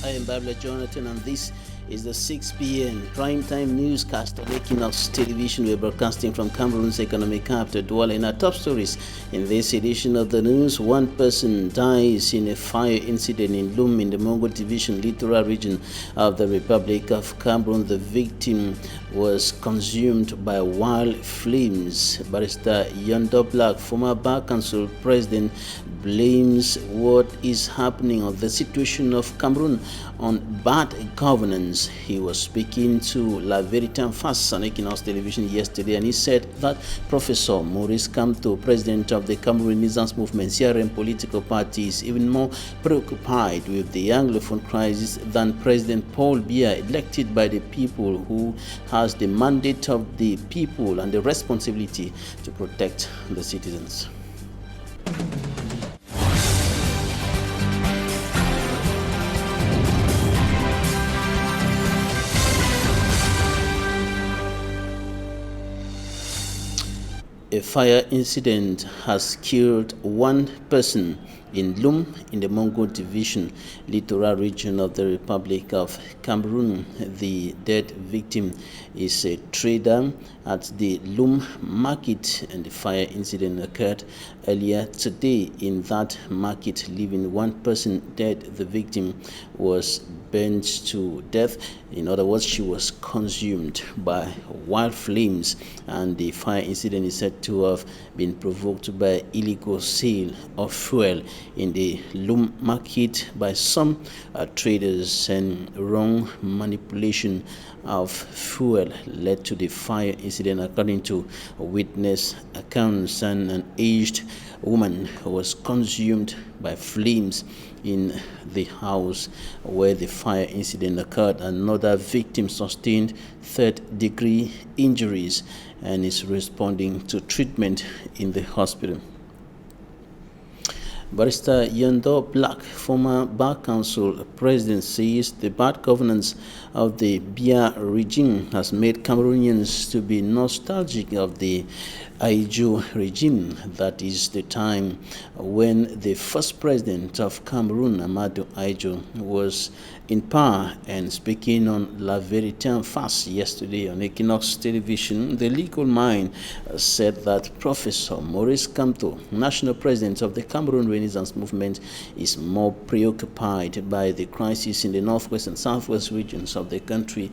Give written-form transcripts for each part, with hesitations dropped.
I am Babla Jonathan, and this is the 6 p.m. primetime newscast on Equinoxe Television. We're broadcasting from Cameroon's economic capital, Douala. In our top stories in this edition of the news, one person dies in a fire incident in Lum in the Mongo Division, littoral region of the Republic of Cameroon. The victim was consumed by wild flames. Barrister Yondo Black, former Bar Council president, blames what is happening on the situation of Cameroon on bad governance. He was speaking to La Verite en Face on Equinoxe Television yesterday, and he said that Professor Maurice Kamto, president of the Cameroon Renaissance Movement, CRM political party, is even more preoccupied with the Anglophone crisis than President Paul Biya, elected by the people, who has the mandate of the people and the responsibility to protect the citizens. A fire incident has killed one person in Lum in the Mongo Division, littoral region of the Republic of Cameroon. The dead victim is a trader at the Lum market, and the fire incident occurred earlier today in that market, leaving one person dead. The victim was burned to death. In other words, she was consumed by wild flames, and the fire incident is said to have been provoked by illegal sale of fuel in the Lum market by some traders, and wrong manipulation of fuel led to the fire incident, according to witness accounts. And an aged woman was consumed by flames in the house where the fire incident occurred. Another victim sustained third-degree injuries and is responding to treatment in the hospital. Barrister Yondo Black, former Bar Council president, says the bad governance of the Biya regime has made Cameroonians to be nostalgic of the Aïdjo regime. That is the time when the first president of Cameroon, Amadou Aïdjo, was in power. And speaking on La Verite en Face yesterday on Equinoxe Television, the legal mind said that Professor Maurice Kamto, national president of the Cameroon Renaissance Movement, is more preoccupied by the crisis in the northwest and southwest regions of the country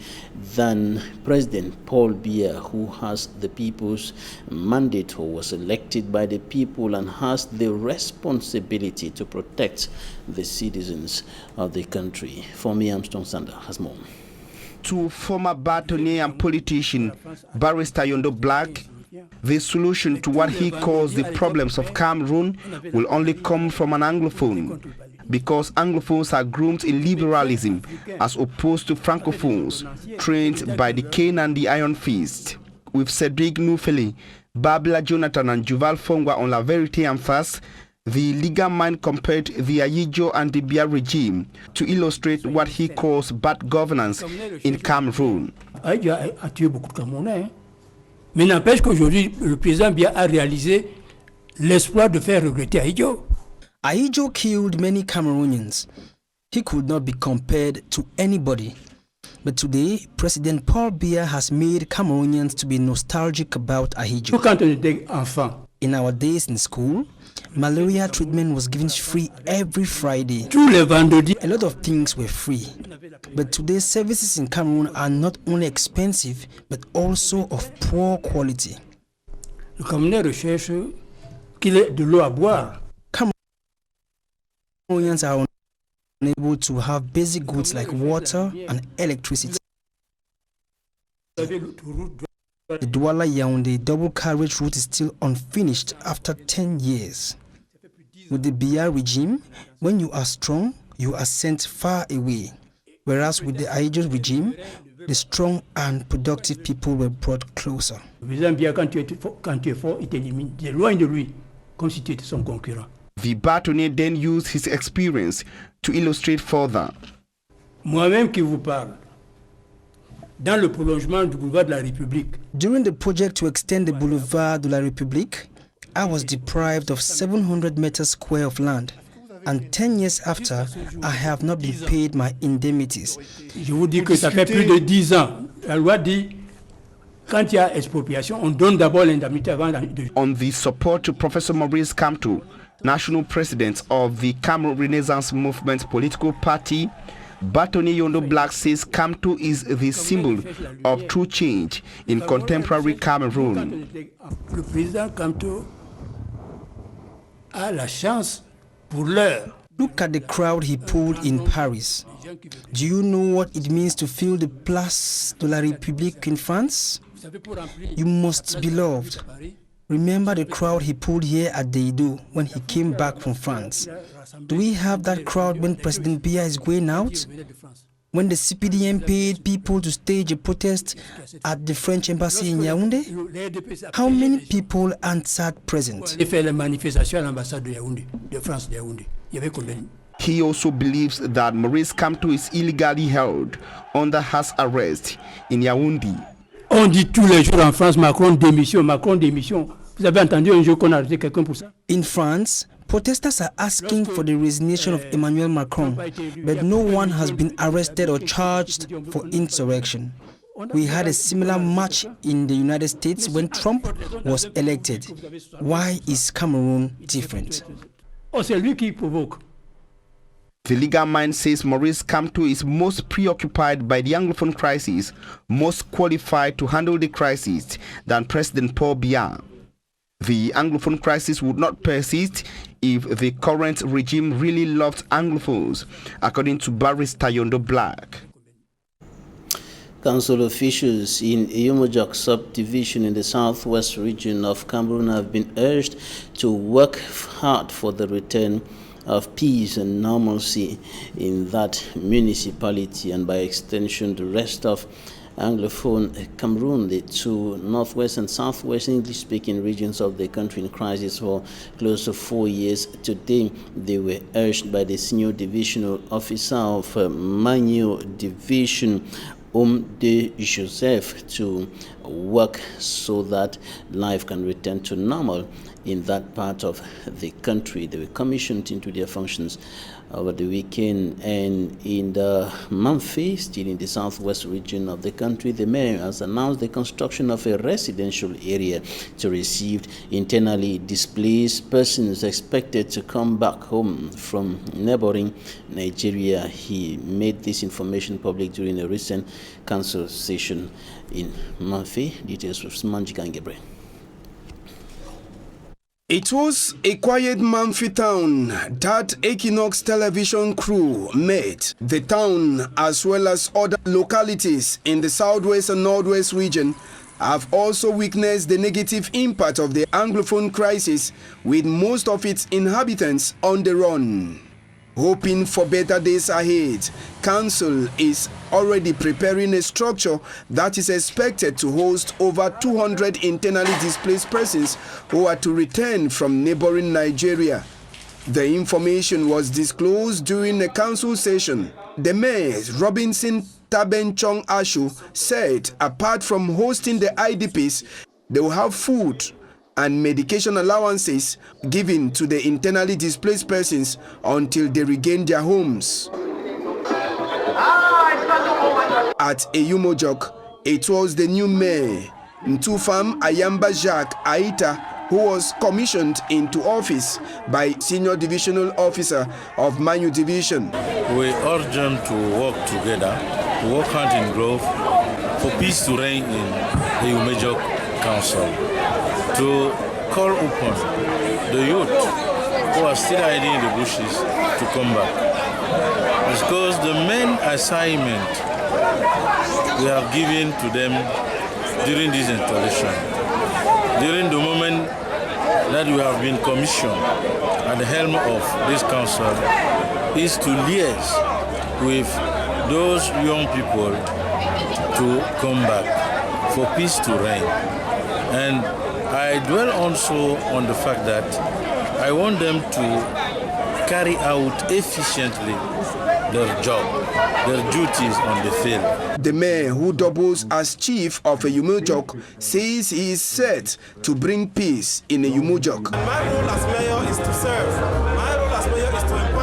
than President Paul Biya, who has the people's mandate, who was elected by the people and has the responsibility to protect the citizens of the country. For me, Armstrong Sander has more. To former bâtonnier and politician Barrister Yondo Black, the solution to what he calls the problems of Cameroon will only come from an Anglophone, because Anglophones are groomed in liberalism as opposed to Francophones trained by the cane and the iron fist. With Cedric Noufeli, Babla Jonathan and Juval Fongwa on La Verite en Face, the legal mind compared the Aïdjo and the Biya regime to illustrate what he calls bad governance in Cameroon. Aïdjo a tué beaucoup de Camerounais. Mais n'empêche qu'aujourd'hui, le président Biya a réalisé l'espoir de faire regretter Aïdjo. Aïdjo killed many Cameroonians. He could not be compared to anybody. But today, President Paul Biya has made Cameroonians to be nostalgic about Aïdjo. Quand on était enfant, in our days in school, malaria treatment was given free every Friday. tous les vendredis, a lot of things were free. But today, services in Cameroon are not only expensive, but also of poor quality. le Camerounais recherche qu'il ait de l'eau à boire. Cameroonians are unable to have basic goods like water and electricity. The Douala-Yaoundé double carriage route is still unfinished after 10 years. With the Biya regime, when you are strong, you are sent far away. Whereas with the Aïdjo regime, the strong and productive people were brought closer. Le président Biya, quand tu es fort, il t'élimine. Tu es loin de lui, comme si tu étais son concurrent. The bâtonnier then used his experience to illustrate further. Moi-même qui vous parle, dans le prolongement du boulevard de la République. During the project to extend the boulevard de la République, I was deprived of 700 meters square of land. and 10 years after, I have not been paid my indemnities. Je vous dis que ça fait plus de 10 ans. La loi dit, quand il y a expropriation, on donne d'abord l'indemnité avant de... On the support to Professor Maurice Kamto, national president of the Cameroon Renaissance Movement political party, Batoni Yondo Black says Kamto is the symbol of true change in contemporary Cameroon. Le président Kamto a la chance pour l'heure. Look at the crowd he pulled in Paris. Do you know what it means to fill the Place de la République in France? You must be loved. Remember the crowd he pulled here at Deido when he came back from France. Do we have that crowd when President Biya is going out? When the CPDM paid people to stage a protest at the French embassy in Yaoundé? How many people answered present? He also believes that Maurice Kamto is illegally held under house arrest in Yaoundé. On dit tous les jours en France, Macron démission, Macron démission. Vous avez entendu un jour qu'on a arrêté quelqu'un pour ça? In France, protesters are asking for the resignation of Emmanuel Macron, but no one has been arrested or charged for insurrection. We had a similar march in the United States when Trump was elected. Why is Cameroon different? Oh, c'est lui qui provoque. The legal mind says Maurice Kamto is most preoccupied by the Anglophone crisis, most qualified to handle the crisis than President Paul Biya. The Anglophone crisis would not persist if the current regime really loved Anglophones, according to Barrister Yondo Black. Council officials in Yumojok subdivision in the southwest region of Cameroon have been urged to work hard for the return of peace and normalcy in that municipality and by extension the rest of Anglophone Cameroon. The two northwest and southwest English-speaking regions of the country in crisis for close to 4 years. Today, they were urged by the senior divisional officer of Manyo Division, de Joseph, to work so that life can return to normal in that part of the country. They were commissioned into their functions over the weekend. And in the Mamfe, still in the southwest region of the country, the mayor has announced the construction of a residential area to receive internally displaced persons expected to come back home from neighboring Nigeria. He made this information public during a recent council session in Mamfe. Details with Manji Kangebre. It was a quiet Mamfe town that Equinoxe television crew met. The town, as well as other localities in the southwest and northwest region, have also witnessed the negative impact of the Anglophone crisis, with most of its inhabitants on the run. Hoping for better days ahead, Council is already preparing a structure that is expected to host over 200 internally displaced persons who are to return from neighboring Nigeria. The information was disclosed during a council session. The mayor, Robinson Tabenchong Ashu, said apart from hosting the IDPs, they will have food and medication allowances given to the internally displaced persons until they regain their homes. At Eyumojok, it was the new mayor, Ntufam Ayamba Jacques Aita, who was commissioned into office by Senior Divisional Officer of Manyu Division. We urge them to work together, to work hand in glove for peace to reign in the Eyumojok Council, to call upon the youth who are still hiding in the bushes to come back. Because the main assignment we have given to them during this installation, during the moment that we have been commissioned at the helm of this council, is to liaise with those young people to come back for peace to reign. And I dwell also on the fact that I want them to carry out efficiently their job, their duties on the field. The mayor, who doubles as chief of Eyumojok, says he is set to bring peace in Eyumojok. My role as mayor is to serve. My role as mayor is to empower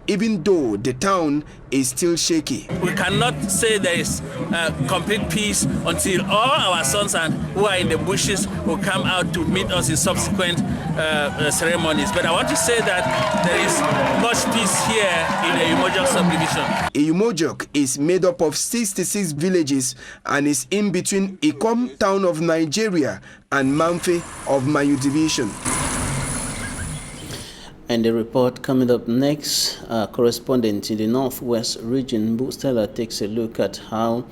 even though the town is still shaky. We cannot say there is complete peace until all our sons who are in the bushes will come out to meet us in subsequent ceremonies. But I want to say that there is much peace here in the Umojok subdivision. Umojok is made up of 66 villages and is in between Ikom town of Nigeria and Mamfe of Mayu division. And the report coming up next, correspondent in the Northwest region, Stella, takes a look at how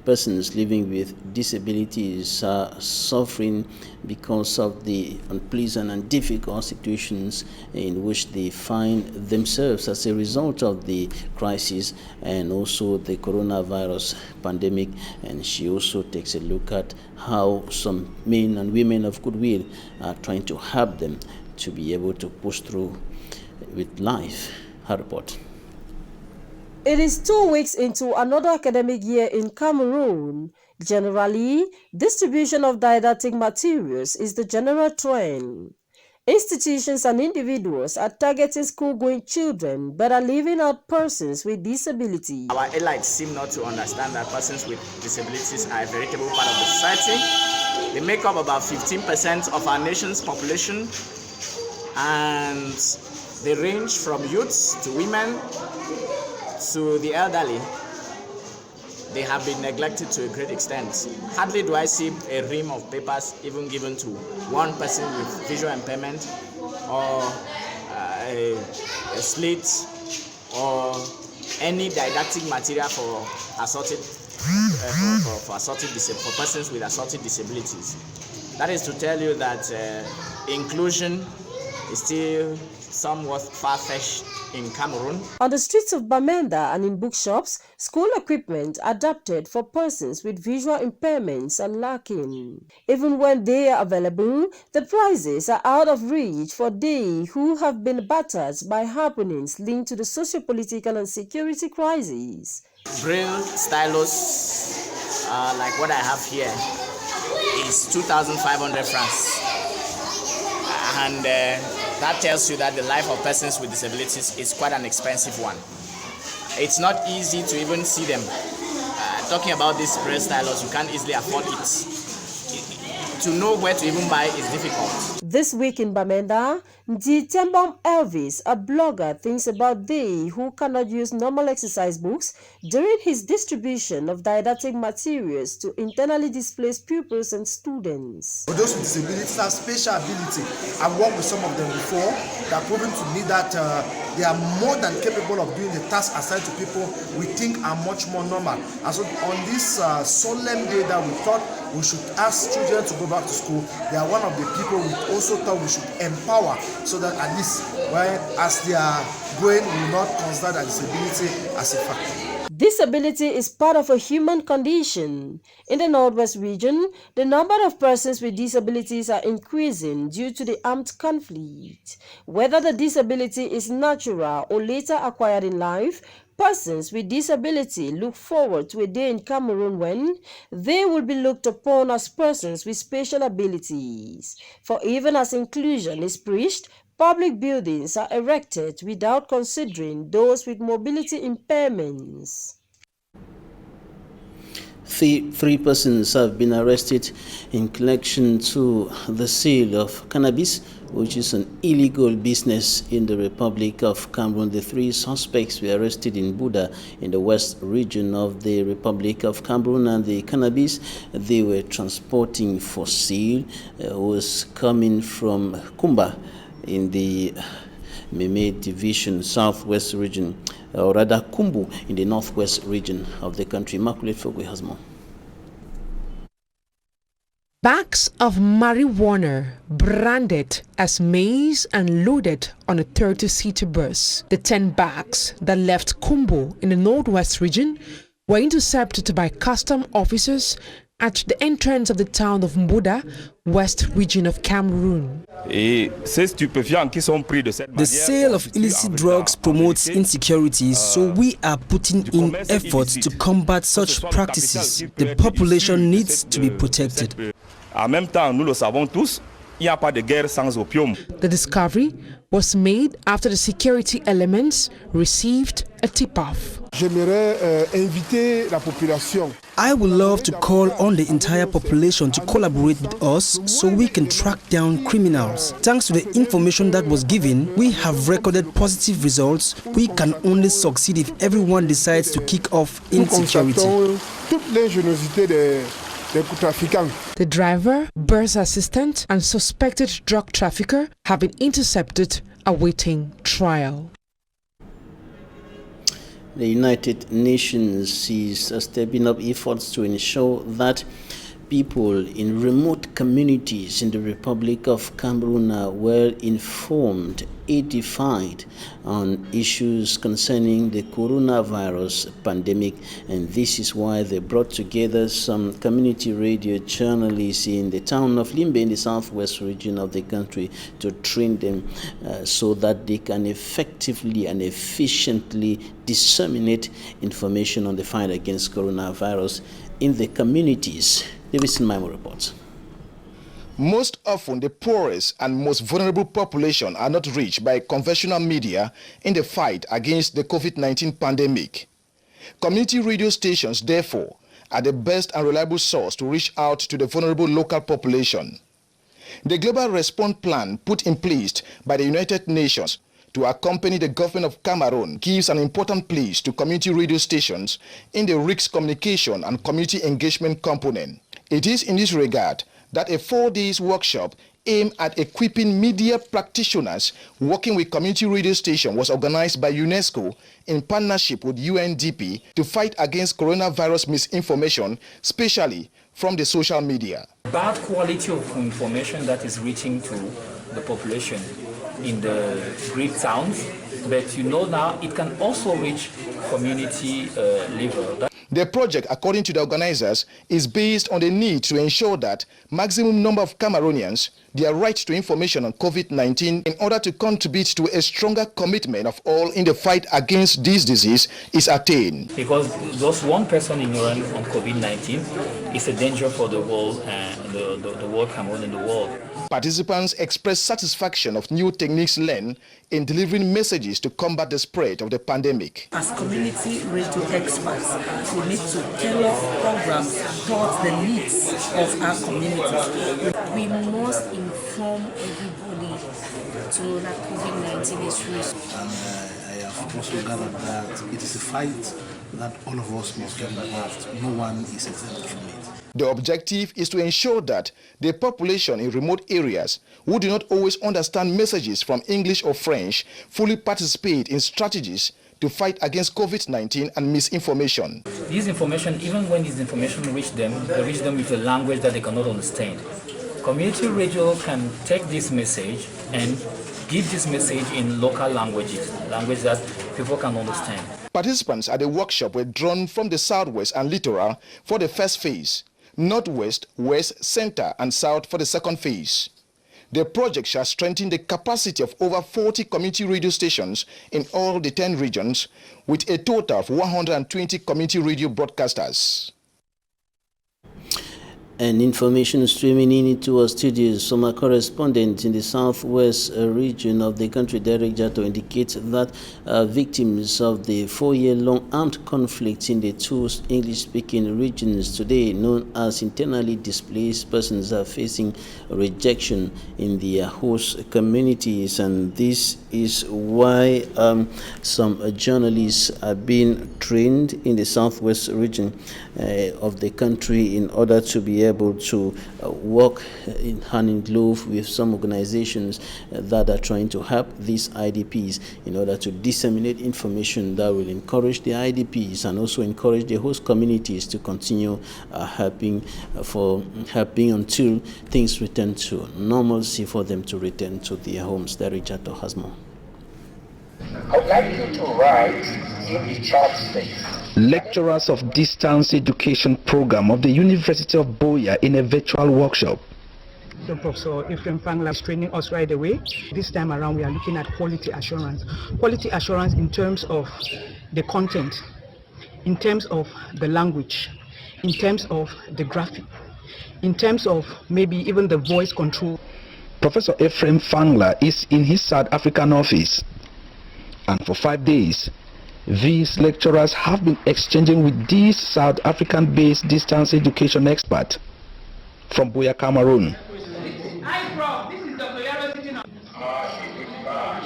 persons living with disabilities are suffering because of the unpleasant and difficult situations in which they find themselves as a result of the crisis and also the coronavirus pandemic. And she also takes a look at how some men and women of goodwill are trying to help them to be able to push through with life. Her report. It is 2 weeks into another academic year in Cameroon. Generally, distribution of didactic materials is the general trend. Institutions and individuals are targeting school-going children but are leaving out persons with disabilities. Our elites seem not to understand that persons with disabilities are a veritable part of the society. They make up about 15% of our nation's population, and they range from youths to women to the elderly. They have been neglected to a great extent. Hardly do I see a ream of papers even given to one person with visual impairment, or a slate, or any didactic material for assorted for persons with assorted disabilities. That is to tell you that inclusion is still somewhat far-fetched in Cameroon. On the streets of Bamenda and in bookshops, school equipment adapted for persons with visual impairments are lacking. Even when they are available, the prices are out of reach for they who have been battered by happenings linked to the socio-political and security crisis. Braille stylus, like what I have here, is 2,500 francs. And that tells you that the life of persons with disabilities is quite an expensive one. It's not easy to even see them. Talking about this braille stylus, you can't easily afford it. To know where to even buy is difficult. This week in Bamenda, Tembom Elvis, a blogger, thinks about they who cannot use normal exercise books during his distribution of didactic materials to internally displaced pupils and students. For those with disabilities have special ability. I've worked with some of them before. They are proven to me that they are more than capable of doing the tasks assigned to people we think are much more normal. And so on this solemn day that we thought we should ask children to go back to school, they are one of the people we also thought we should empower, so that at least as they are going, we will not consider that disability as a factor. Disability is part of a human condition. In the Northwest region, the number of persons with disabilities are increasing due to the armed conflict. Whether the disability is natural or later acquired in life, persons with disability look forward to a day in Cameroon when they will be looked upon as persons with special abilities. For even as inclusion is preached, public buildings are erected without considering those with mobility impairments. Three persons have been arrested in connection to the sale of cannabis, which is an illegal business in the Republic of Cameroon. The 3 suspects were arrested in Buda in the west region of the Republic of Cameroon, and the cannabis they were transporting for sale was coming from Kumba in the Meme Division, Southwest region, or rather Kumbu in the Northwest region of the country. Immaculate Fogwe has more. Bags of marijuana branded as maize and loaded on a 30-seater bus. The 10 bags that left Kumbu in the Northwest region were intercepted by custom officers at the entrance of the town of Mbuda, west region of Cameroon. The sale of illicit drugs promotes insecurity, so we are putting in efforts to combat such practices. The population needs to be protected. En même temps, nous le savons tous, il n'y a pas de guerre sans opium. The discovery was made after the security elements received a tip-off. I would love to call on the entire population to collaborate with us so we can track down criminals. Thanks to the information that was given, we have recorded positive results. We can only succeed if everyone decides to kick off insecurity. The driver, bus assistant, and suspected drug trafficker have been intercepted, awaiting trial. The United Nations is stepping up efforts to ensure that people in remote communities in the Republic of Cameroon are well informed, edified on issues concerning the coronavirus pandemic, and this is why they brought together some community radio journalists in the town of Limbe in the southwest region of the country to train them so that they can effectively and efficiently disseminate information on the fight against coronavirus in the communities. Davidson Maimo reports. Most often, the poorest and most vulnerable population are not reached by conventional media in the fight against the COVID-19 pandemic. Community radio stations, therefore, are the best and reliable source to reach out to the vulnerable local population. The Global Response Plan put in place by the United Nations to accompany the government of Cameroon gives an important place to community radio stations in the risk communication and community engagement component. It is in this regard that a 4-day workshop aimed at equipping media practitioners working with community radio stations was organized by UNESCO in partnership with UNDP to fight against coronavirus misinformation, especially from the social media. Bad quality of information that is reaching to the population in the great towns, but now it can also reach community level. The project, according to the organizers, is based on the need to ensure that maximum number of Cameroonians their right to information on COVID-19 in order to contribute to a stronger commitment of all in the fight against this disease is attained. Because just one person ignorant on COVID-19 is a danger for the whole the whole Cameroon and the world. Participants expressed satisfaction of new techniques learned in delivering messages to combat the spread of the pandemic. As community radio experts, we need to tailor programs towards the needs of our communities. We must inform everybody to that COVID-19 is real. And I have also gathered that it is a fight that all of us must get involved. No one is exempt from it. The objective is to ensure that the population in remote areas who do not always understand messages from English or French fully participate in strategies to fight against COVID-19 and misinformation. This information, even when this information reaches them, they reach them with a language that they cannot understand. Community radio can take this message and give this message in local languages, language that people can understand. Participants at the workshop were drawn from the southwest and littoral for the first phase, northwest, west, center, and south for the second phase. The project shall strengthen the capacity of over 40 community radio stations in all the 10 regions, with a total of 120 community radio broadcasters. And information streaming into our studios from our correspondent in the southwest region of the country, Derek Jato, indicates that victims of the 4-year-long armed conflict in the two English-speaking regions today, known as internally displaced persons, are facing rejection in their host communities. And this is why some journalists are being trained in the southwest region of the country in order to be able to work in hand in glove with some organizations that are trying to help these IDPs in order to disseminate information that will encourage the IDPs and also encourage the host communities to continue helping until things return to normalcy for them to return to their homes. Derek Jato has more. I would like you to write in the chat space. Lecturers of Distance Education Program of the University of Boya in a virtual workshop. So Professor Ephraim Fangla is training us right away. This time around we are looking at quality assurance. Quality assurance in terms of the content, in terms of the language, in terms of the graphic, in terms of maybe even the voice control. Professor Ephraim Fangla is in his South African office. And for 5 days, these lecturers have been exchanging with these South African-based distance education experts from Buea, Cameroon.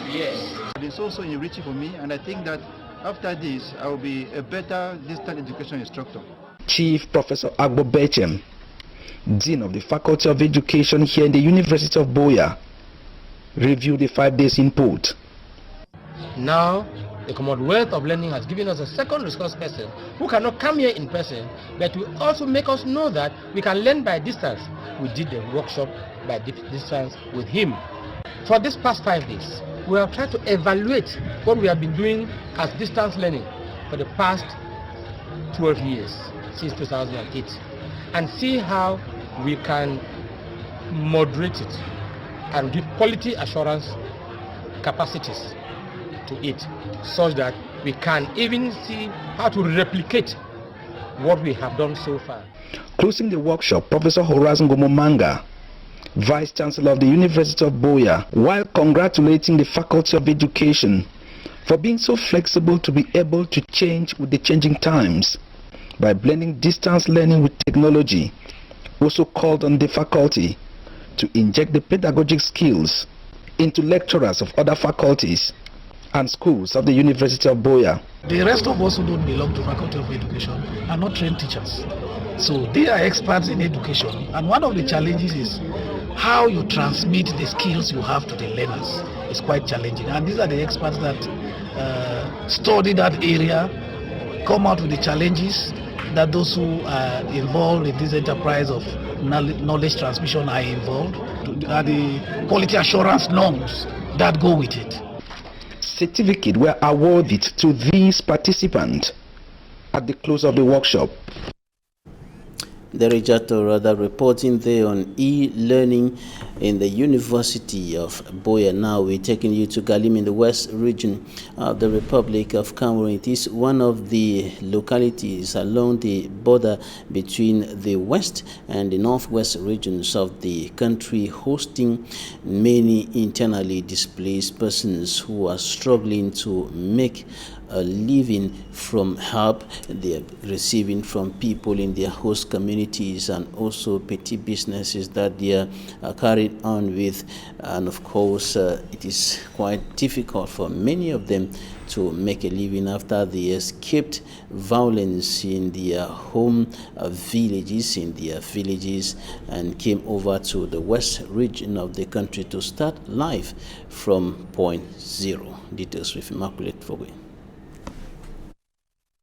Yes. It's also enriching for me, and I think that after this, I will be a better distance education instructor. Chief Professor Agbo Bechem, Dean of the Faculty of Education here in the University of Buea, reviewed the 5 days input. Now, the Commonwealth of Learning has given us a second resource person who cannot come here in person, but will also make us know that we can learn by distance. We did the workshop by distance with him. For this past 5 days, we have tried to evaluate what we have been doing as distance learning for the past 12 years, since 2008, and see how we can moderate it and give quality assurance capacities to it, such that we can even see how to replicate what we have done so far. Closing the workshop, Professor Horace Ngomomanga, Vice Chancellor of the University of Buea, while congratulating the Faculty of Education for being so flexible to be able to change with the changing times by blending distance learning with technology, also called on the faculty to inject the pedagogic skills into lecturers of other faculties and schools of the University of Buea. The rest of us who don't belong to Faculty of Education are not trained teachers. So they are experts in education, and one of the challenges is how you transmit the skills you have to the learners. It's quite challenging, and these are the experts that study that area, come out with the challenges that those who are involved in this enterprise of knowledge transmission are involved, are the quality assurance norms that go with it. Certificates were awarded to these participants at the close of the workshop. The Rejato rather reporting there on e-learning in the University of Buea. Now we're taking you to Galim in the West region of the Republic of Cameroon. It is one of the localities along the border between the west and the northwest regions of the country, hosting many internally displaced persons who are struggling to make a living from help they are receiving from people in their host communities, and also petty businesses that they are carried on with. And of course, it is quite difficult for many of them to make a living after they escaped violence in their home villages, and came over to the west region of the country to start life from point zero. Details with Immaculate Fogwe.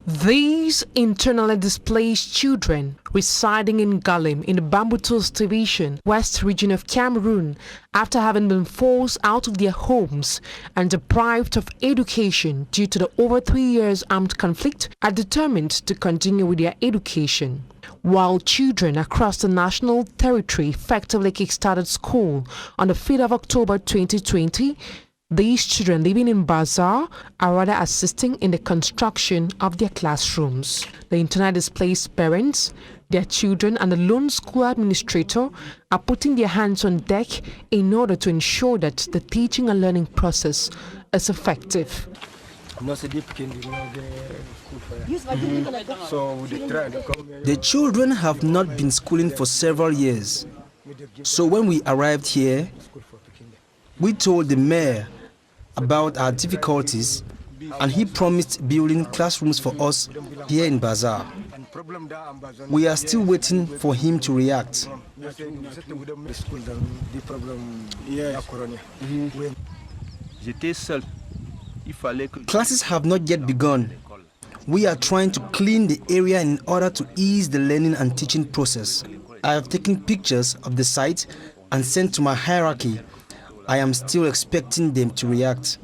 These internally displaced children residing in Galim in the Bambutus Division, West region of Cameroon, after having been forced out of their homes and deprived of education due to the over 3 years armed conflict, are determined to continue with their education. While children across the national territory effectively kick-started school on the 5th of October 2020, these children living in Bazaar are rather assisting in the construction of their classrooms. The internally displaced parents, their children, and the lone school administrator are putting their hands on deck in order to ensure that the teaching and learning process is effective. The children have not been schooling for several years. So when we arrived here, we told the mayor about our difficulties, and he promised building classrooms for us here in Bazaar. We are still waiting for him to react. Classes have not yet begun. We are trying to clean the area in order to ease the learning and teaching process. I have taken pictures of the site and sent to my hierarchy. I am still expecting them to react.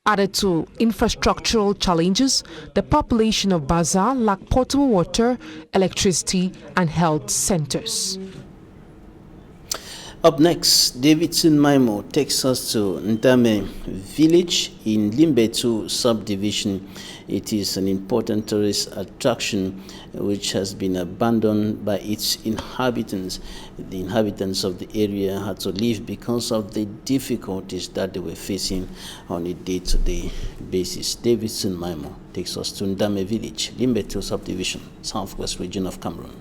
Added to infrastructural challenges, the population of Bazaar lack potable water, electricity, and health centers. Up next, Davidson Maimo takes us to Ndame village in Limbetu subdivision. It is an important tourist attraction which has been abandoned by its inhabitants. The inhabitants of the area had to leave because of the difficulties that they were facing on a day-to-day basis. Davidson Maimo takes us to Ndame village, Limbetu subdivision, southwest region of Cameroon.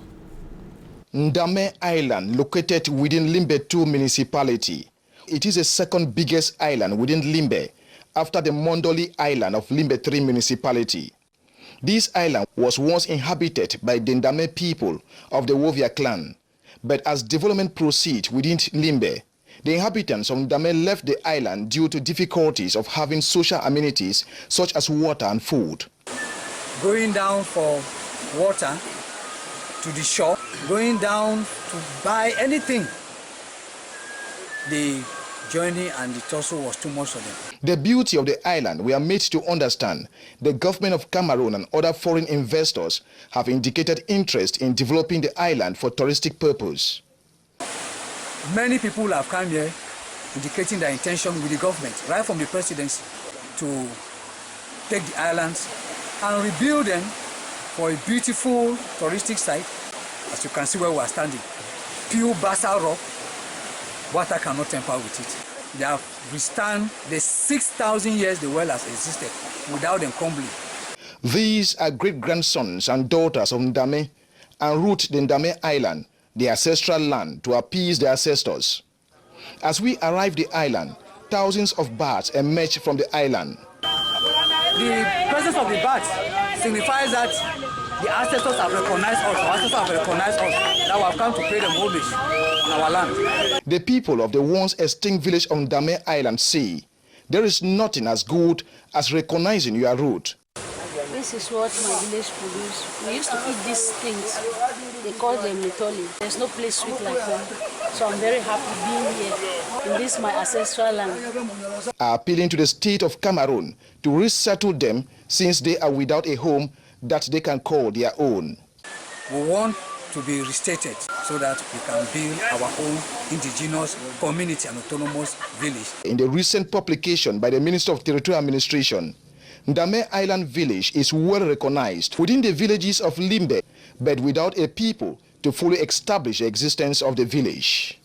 Ndame Island, located within Limbe 2 municipality. It is the second biggest island within Limbe, after the Mondoli Island of Limbe 3 municipality. This island was once inhabited by the Ndame people of the Wovia clan, but as development proceeds within Limbe, the inhabitants of Ndame left the island due to difficulties of having social amenities such as water and food. Going down for water to the shop, going down to buy anything, the journey and the tussle was too much for them. The beauty of the island we are made to understand. The government of Cameroon and other foreign investors have indicated interest in developing the island for touristic purpose. Many people have come here indicating their intention with the government, right from the presidency, to take the islands and rebuild them for a beautiful touristic site. As you can see where we are standing, pure basalt rock, water cannot tamper with it. They have withstand the 6,000 years the well has existed without them crumbling. These are great-grandsons and daughters of Ndame and root the Ndame Island, the ancestral land, to appease their ancestors. As we arrive the island, thousands of bats emerge from the island. The presence of the bats signifies that the ancestors have recognized us, our ancestors have recognized us, that we have come to pay them homage on our land. The people of the once extinct village of Ndame Island say, there is nothing as good as recognizing your root. This is what my village produce. We used to eat these things. They call them mitoli. There's no place sweet like them. So I'm very happy being here in this my ancestral land. Appealing to the state of Cameroon to resettle them since they are without a home that they can call their own. We want to be restated so that we can build our own indigenous community and autonomous village. In the recent publication by the Minister of Territorial Administration, Ndame Island village is well recognized within the villages of Limbe, but without a people to fully establish the existence of the village.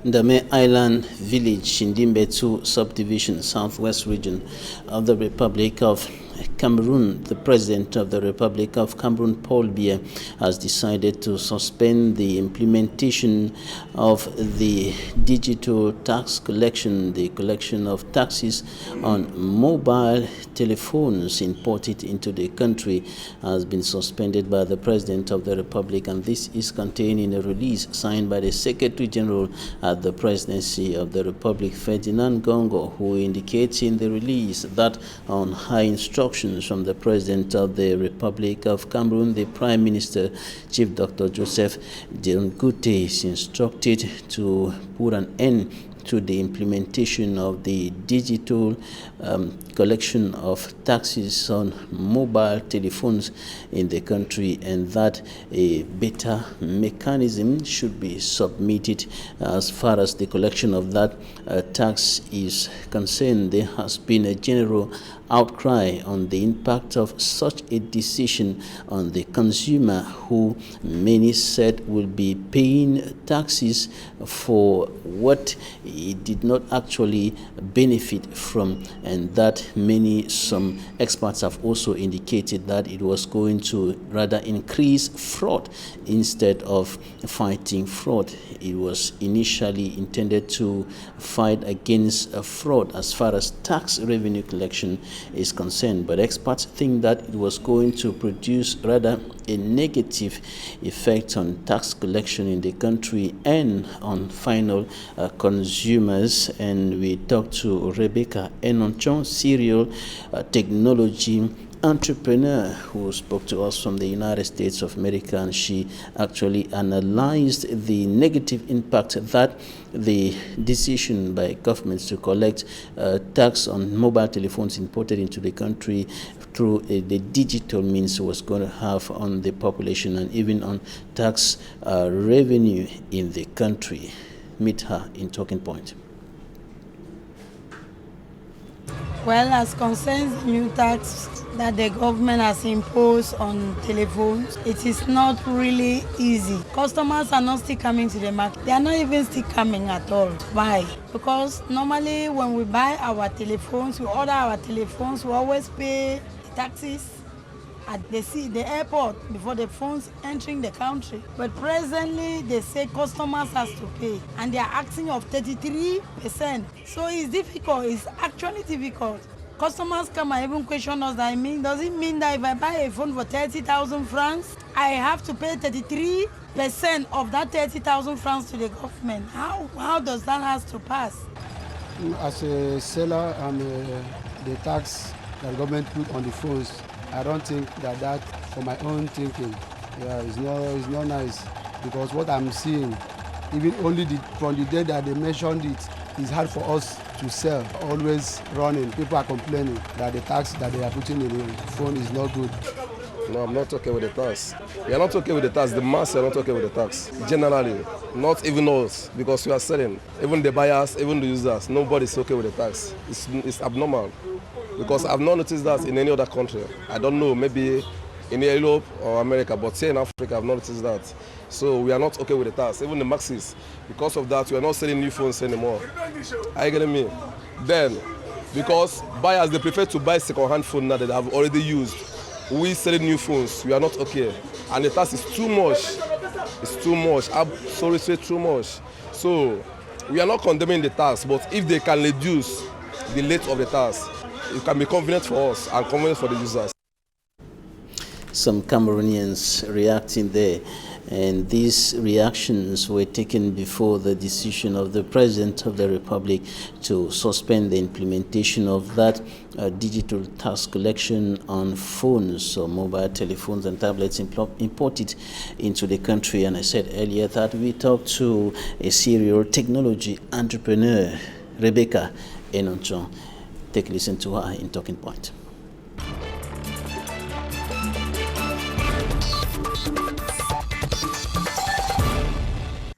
Ndame Island village in Limbetu subdivision, southwest region of the Republic of Cameroon. The President of the Republic of Cameroon, Paul Biya, has decided to suspend the implementation of the digital tax collection. The collection of taxes on mobile telephones imported into the country has been suspended by the President of the Republic, and this is contained in a release signed by the Secretary General at the Presidency of the Republic, Ferdinand Gongo, who indicates in the release that on high instructions from the President of the Republic of Cameroon, the Prime Minister, Chief Dr. Joseph Diongute, is instructed to put an end to the implementation of the digital collection of taxes on mobile telephones in the country, and that a better mechanism should be submitted as far as the collection of that tax is concerned. There has been a general outcry on the impact of such a decision on the consumer, who many said will be paying taxes for what he did not actually benefit from, and that some experts have also indicated that it was going to rather increase fraud instead of fighting fraud. It was initially intended to fight against fraud as far as tax revenue collection is concerned, but experts think that it was going to produce rather a negative effect on tax collection in the country and on final consumers. And we talked to Rebecca Enonchon, serial technology entrepreneur, who spoke to us from the United States of America, and she actually analyzed the negative impact that the decision by governments to collect tax on mobile telephones imported into the country through the digital means was going to have on the population and even on tax revenue in the country. Meet her in Talking Point. Well, as concerns the new tax that the government has imposed on telephones, it is not really easy. Customers are not still coming to the market. They are not even still coming at all to buy. Because normally when we buy our telephones, we order our telephones, we always pay taxes at the airport before the phones entering the country. But presently they say customers has to pay and they are asking of 33%. So it's difficult, it's actually difficult. Customers come and even question us, does it mean that if I buy a phone for 30,000 francs, I have to pay 33% of that 30,000 francs to the government? How does that have to pass? As a seller and the tax that the government put on the phones, I don't think that for my own thinking, it's not nice, because what I'm seeing, even only from the day that they mentioned it, it's hard for us to sell. Always running, people are complaining that the tax that they are putting in the phone is not good. No, I'm not okay with the tax. We are not okay with the tax. The mass are not okay with the tax. Generally, not even us, because we are selling. Even the buyers, even the users, nobody's okay with the tax. It's abnormal. Because I've not noticed that in any other country. I don't know, maybe in Europe or America, but here in Africa, I've not noticed that. So we are not okay with the tax. Even the maxis, because of that, we are not selling new phones anymore. Are you getting me? Then, because buyers, they prefer to buy second-hand phone now that they have already used. We selling new phones, we are not okay. And the tax is too much. It's too much. I'm sorry to say too much. So we are not condemning the tax, but if they can reduce the rate of the tax, it can be convenient for us and convenient for the users. Some Cameroonians reacting there, and these reactions were taken before the decision of the President of the Republic to suspend the implementation of that digital tax collection on phones or mobile telephones and tablets imported into the country. And I said earlier that we talked to a serial technology entrepreneur, Rebecca Enonchon. Take a listen to her in Talking Point.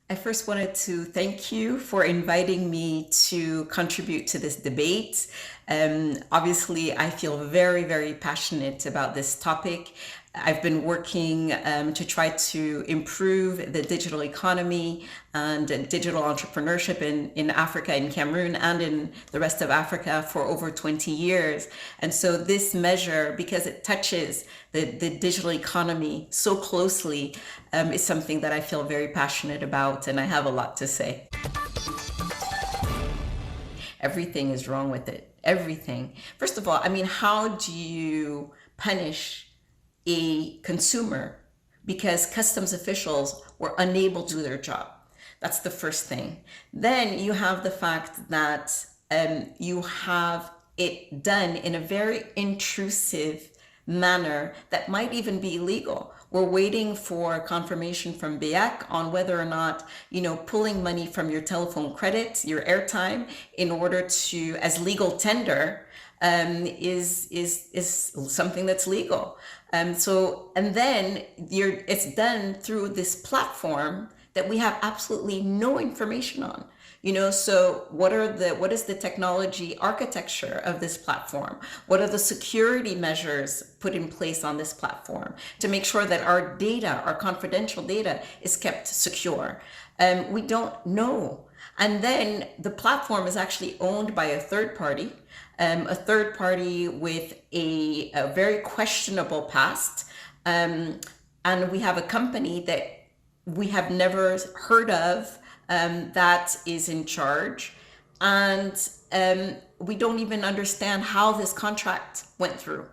I first wanted to thank you for inviting me to contribute to this debate. Obviously, I feel very, very passionate about this topic. I've been working to try to improve the digital economy and digital entrepreneurship in Africa, in Cameroon, and in the rest of Africa for over 20 years. And so this measure, because it touches the digital economy so closely, is something that I feel very passionate about, and I have a lot to say. Everything is wrong with it. Everything. First of all, I mean, how do you punish a consumer because customs officials were unable to do their job? That's the first thing. Then you have the fact that you have it done in a very intrusive manner that might even be illegal. We're waiting for confirmation from BEAC on whether or not, pulling money from your telephone credit, your airtime, in order to, as legal tender, is something that's legal. And then it's done through this platform that we have absolutely no information on. So what is the technology architecture of this platform? What are the security measures put in place on this platform to make sure that our data, our confidential data, is kept secure? We don't know. And then the platform is actually owned by a third party with a very questionable past. And we have a company that we have never heard of that is in charge. And we don't even understand how this contract went through.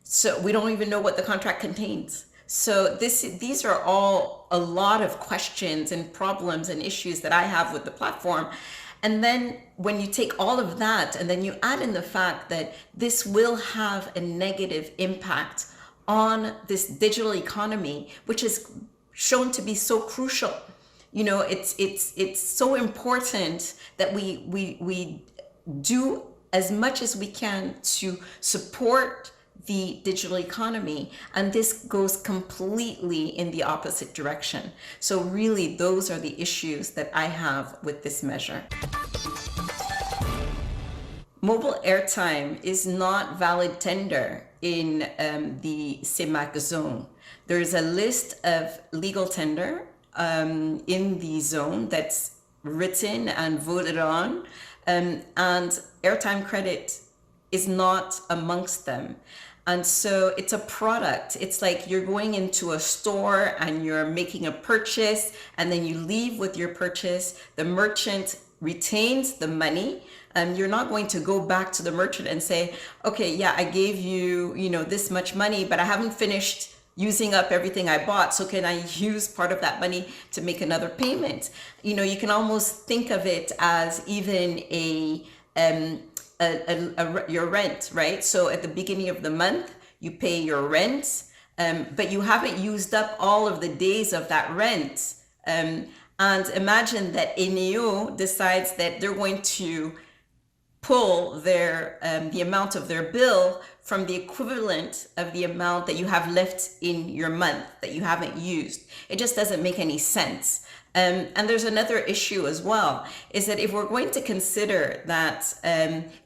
So we don't even know what the contract contains. So these are all a lot of questions and problems and issues that I have with the platform. And then when you take all of that and then you add in the fact that this will have a negative impact on this digital economy, which is shown to be so crucial. It's so important that we do as much as we can to support the digital economy, and this goes completely in the opposite direction. So really, those are the issues that I have with this measure. Mobile airtime is not valid tender in the CEMAC zone. There is a list of legal tender in the zone that's written and voted on, and airtime credit is not amongst them. And so it's a product. It's like you're going into a store and you're making a purchase, and then you leave with your purchase. The merchant retains the money. You're not going to go back to the merchant and say, okay, yeah, I gave you, this much money, but I haven't finished using up everything I bought. So can I use part of that money to make another payment? You can almost think of it as even your rent, right? So at the beginning of the month, you pay your rent, but you haven't used up all of the days of that rent. And imagine that Eneo decides that they're going to pull the amount of their bill from the equivalent of the amount that you have left in your month that you haven't used. It just doesn't make any sense. And there's another issue as well, is that if we're going to consider that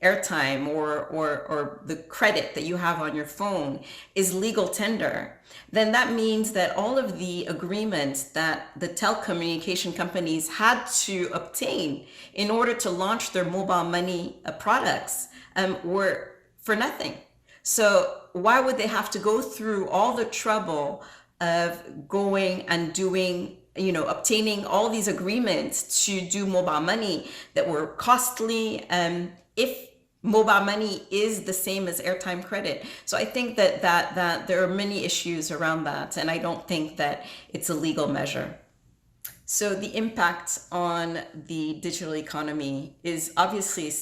airtime or the credit that you have on your phone is legal tender, then that means that all of the agreements that the telecommunication companies had to obtain in order to launch their mobile money products were for nothing. So why would they have to go through all the trouble of going and doing, obtaining all these agreements to do mobile money that were costly, if mobile money is the same as airtime credit? So I think that there are many issues around that, and I don't think that it's a legal measure. So the impact on the digital economy is obviously,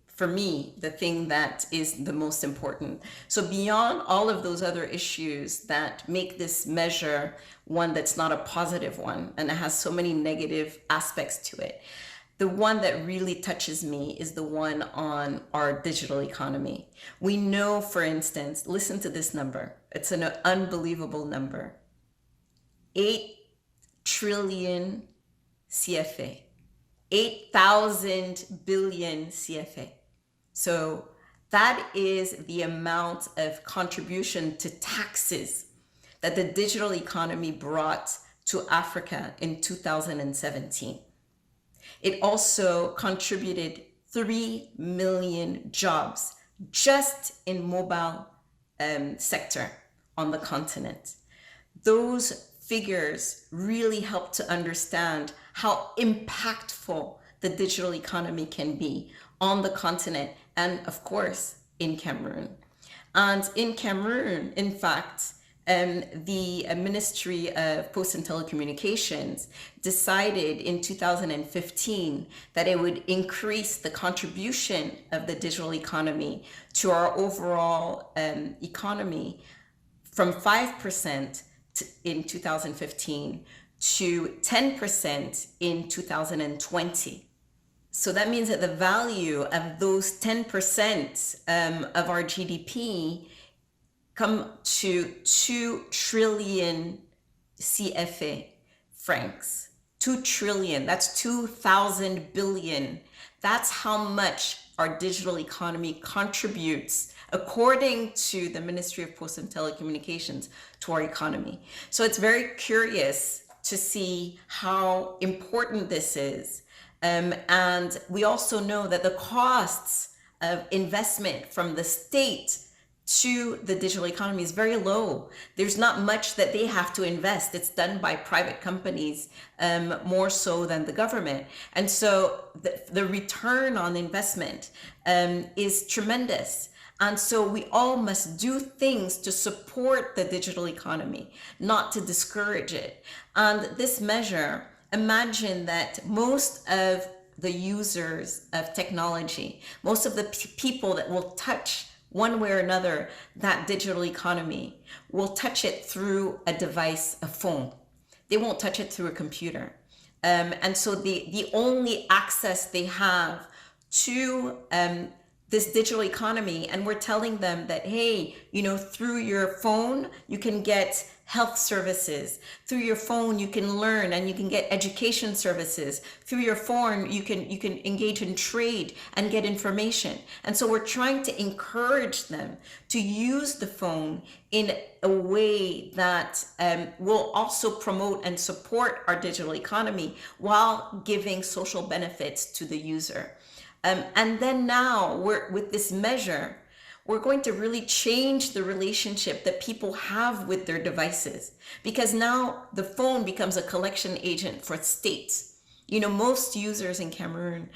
for me, the thing that is the most important. So beyond all of those other issues that make this measure one that's not a positive one, and it has so many negative aspects to it, the one that really touches me is the one on our digital economy. We know, for instance, listen to this number. It's an unbelievable number. 8 trillion CFA. 8,000 billion CFA. So that is the amount of contribution to taxes that the digital economy brought to Africa in 2017. It also contributed 3 million jobs just in mobile sector on the continent. Those figures really help to understand how impactful the digital economy can be on the continent and, of course, in Cameroon. And in Cameroon, in fact, the Ministry of Posts and Telecommunications decided in 2015 that it would increase the contribution of the digital economy to our overall economy from 5% in 2015 to 10% in 2020. So that means that the value of those 10% of our GDP come to 2 trillion CFA francs. 2 trillion, that's 2,000 billion. That's how much our digital economy contributes, according to the Ministry of Posts and Telecommunications, to our economy. So it's very curious to see how important this is. And we also know that the costs of investment from the state to the digital economy is very low. There's not much that they have to invest. It's done by private companies more so than the government. And so the return on investment is tremendous. And so we all must do things to support the digital economy, not to discourage it. And this measure, imagine that most of the users of technology, most of the people that will touch one way or another that digital economy, will touch it through a device, a phone. They won't touch it through a computer. And so the only access they have to this digital economy, and we're telling them that, hey, you know, through your phone, you can get health services. Through your phone, you can learn and you can get education services. Through your phone, you can engage in trade and get information. And so we're trying to encourage them to use the phone in a way that will also promote and support our digital economy while giving social benefits to the user. And then now with this measure, we're going to really change the relationship that people have with their devices, because now the phone becomes a collection agent for states. You know, most users in Cameroon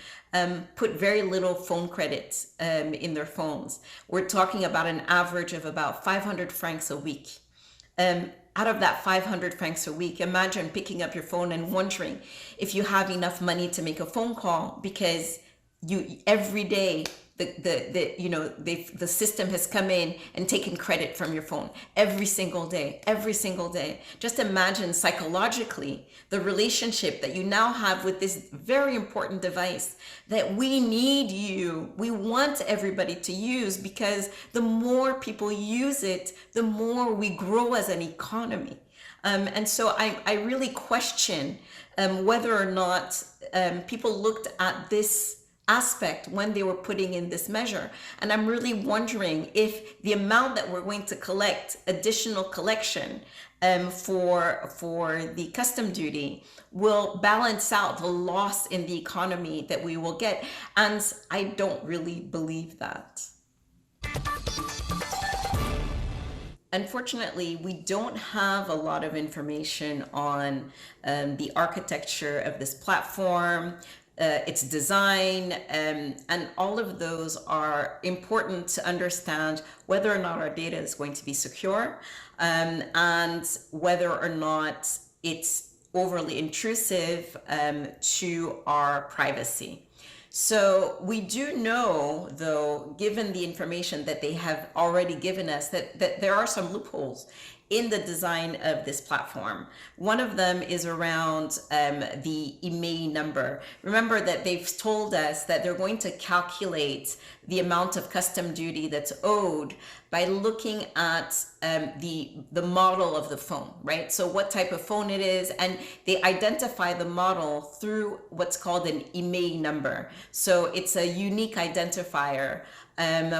put very little phone credits in their phones. We're talking about an average of about 500 francs a week. Out of that 500 francs a week, imagine picking up your phone and wondering if you have enough money to make a phone call, because you every day the system has come in and taken credit from your phone every single day. Just imagine psychologically the relationship that you now have with this very important device that we want everybody to use, because the more people use it, the more we grow as an economy. And so I really question whether or not people looked at this aspect when they were putting in this measure. And I'm really wondering if the amount that we're going to collect, additional collection for the custom duty, will balance out the loss in the economy that we will get. And I don't really believe that. Unfortunately, we don't have a lot of information on the architecture of this platform, its design, and all of those are important to understand whether or not our data is going to be secure, and whether or not it's overly intrusive to our privacy. So we do know, though, given the information that they have already given us, that there are some loopholes in the design of this platform. One of them is around the IMEI number. Remember that they've told us that they're going to calculate the amount of custom duty that's owed by looking at the model of the phone, right? So what type of phone it is, and they identify the model through what's called an IMEI number. So it's a unique identifier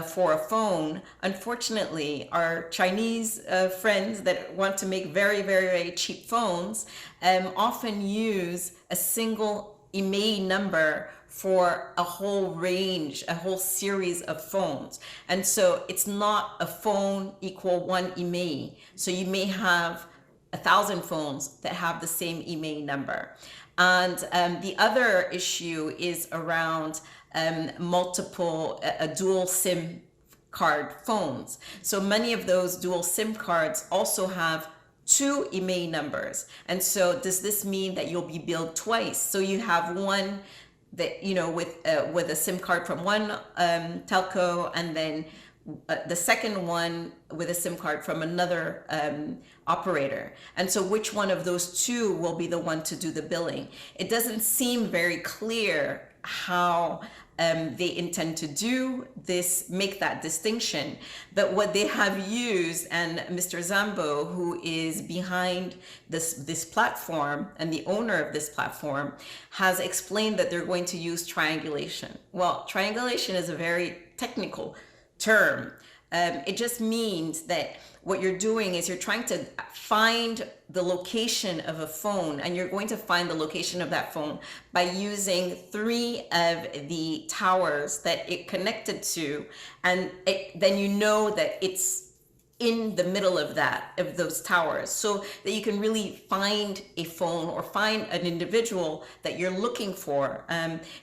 for a phone. Unfortunately, our Chinese friends that want to make very, very, very cheap phones often use a single IMEI number for a whole range, a whole series of phones. And so it's not a phone equal one IMEI. So you may have 1,000 phones that have the same IMEI number. And the other issue is around multiple dual SIM card phones. So many of those dual SIM cards also have 2 IMEI numbers. And so does this mean that you'll be billed twice? So you have one that, you know, with a SIM card from one telco, and then the second one with a SIM card from another operator. And so which one of those two will be the one to do the billing? It doesn't seem very clear how they intend to do this, make that distinction. But what they have used, and Mr. Zambo, who is behind this platform and the owner of this platform, has explained that they're going to use triangulation. Well, triangulation is a very technical term. It just means that what you're doing is you're trying to find the location of a phone, and you're going to find the location of that phone by using 3 of the towers that it connected to, and then you know that it's in the middle of those towers, so that you can really find a phone or find an individual that you're looking for.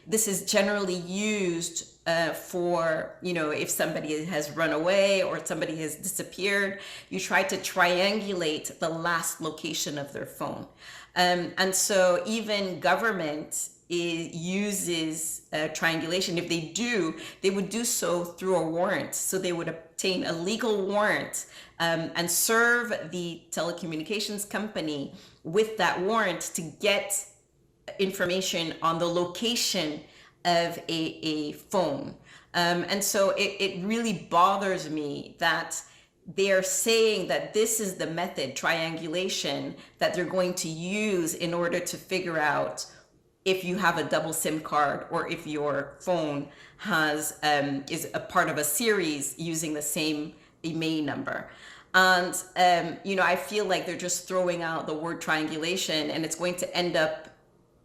This is generally used for, you know, if somebody has run away or somebody has disappeared, you try to triangulate the last location of their phone. And so even government uses triangulation. If they do, they would do so through a warrant. So they would obtain a legal warrant and serve the telecommunications company with that warrant to get information on the location of a phone. And so it really bothers me that they're saying that this is the method, triangulation, that they're going to use in order to figure out if you have a double SIM card or if your phone has is a part of a series using the same IMEI number. And I feel like they're just throwing out the word triangulation, and it's going to end up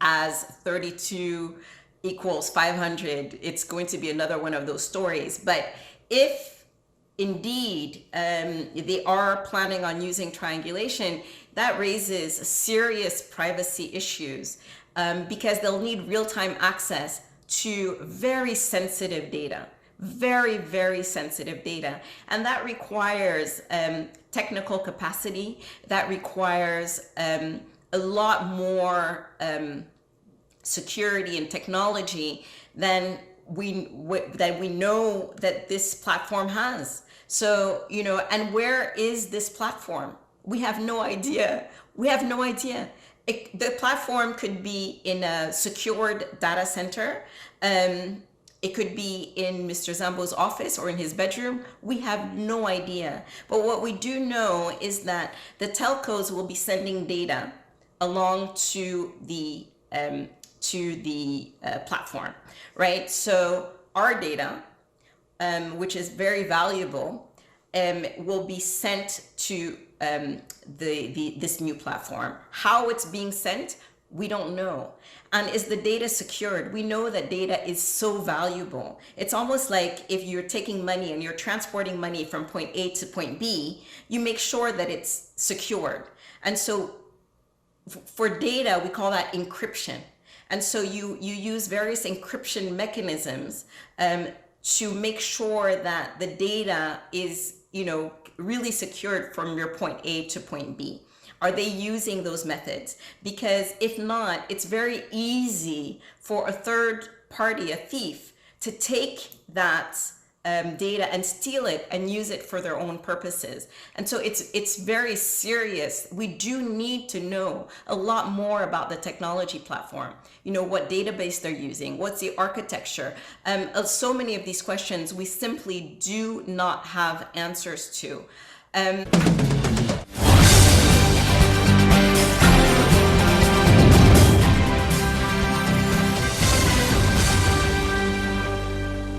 as 32 equals 500. It's going to be another one of those stories. But if indeed they are planning on using triangulation, that raises serious privacy issues, because they'll need real-time access to very sensitive data, very, very sensitive data. And that requires technical capacity, that requires a lot more security and technology than we know that this platform has. So, and where is this platform? We have no idea. We have no idea. The platform could be in a secured data center. It could be in Mr. Zambo's office or in his bedroom. We have no idea. But what we do know is that the telcos will be sending data along to the platform, right? So our data, which is very valuable, will be sent to this new platform. How it's being sent, we don't know. And is the data secured? We know that data is so valuable. It's almost like if you're taking money and you're transporting money from point A to point B, you make sure that it's secured. And so for data, we call that encryption. And so you use various encryption mechanisms to make sure that the data is, really secured from your point A to point B. Are they using those methods? Because if not, it's very easy for a third party, a thief, to take that data and steal it and use it for their own purposes. And so it's very serious. We do need to know a lot more about the technology platform. What database they're using, what's the architecture. So many of these questions we simply do not have answers to.